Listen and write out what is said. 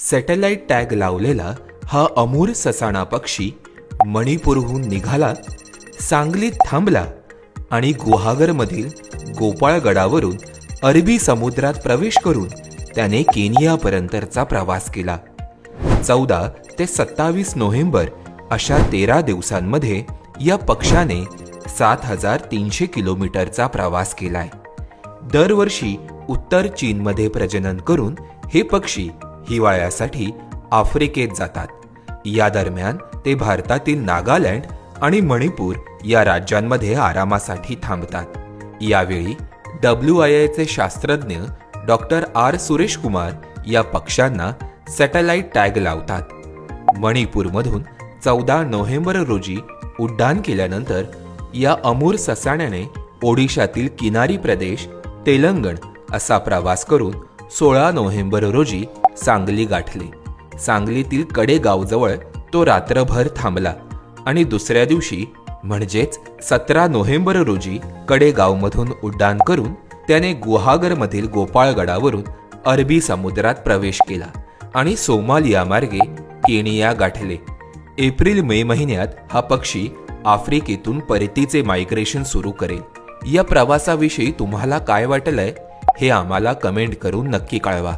Satellite tag लावलेला हा अमूर ससाणा पक्षी मणिपूरहून निघाला, सांगलीत थांबला आणि गुहागरमधील गोपाळगडावरून अरबी समुद्रात प्रवेश करून त्याने केनियापर्यंतचा प्रवास केला. 14 ते 27 नोव्हेंबर अशा 13 दिवसांमध्ये या पक्षाने 7300 किलोमीटरचा प्रवास केलाय. दरवर्षी उत्तर चीनमध्ये प्रजनन करून हे पक्षी हिवाळ्यासाठी आफ्रिकेत जातात. या दरम्यान ते भारतातील नागालँड आणि मणिपूर या राज्यांमध्ये आरामासाठी थांबतात. यावेळी WIA चे शास्त्रज्ञ डॉक्टर R. सुरेश कुमार या पक्ष्यांना सॅटेलाइट टॅग लावतात. मणिपूरमधून 14 नोव्हेंबर रोजी उड्डाण केल्यानंतर या अमूर ससाण्याने ओडिशातील किनारी प्रदेश, तेलंगण असा प्रवास करून 16 नोव्हेंबर रोजी सांगली गाठले. सांगलीतील कडेगावजवळ तो रात्रभर थांबला आणि दुसऱ्या दिवशी म्हणजेच 17 नोव्हेंबर रोजी कडेगावमधून उड्डाण करून त्याने गुहागरमधील गोपाळगडावरून अरबी समुद्रात प्रवेश केला आणि सोमालिया मार्गे केनिया गाठले. एप्रिल-मे महिन्यात हा पक्षी आफ्रिकेतून परतीचे मायग्रेशन सुरू करेल. या प्रवासाविषयी तुम्हाला काय वाटलंय हे आम्हाला कमेंट करून नक्की कळवा.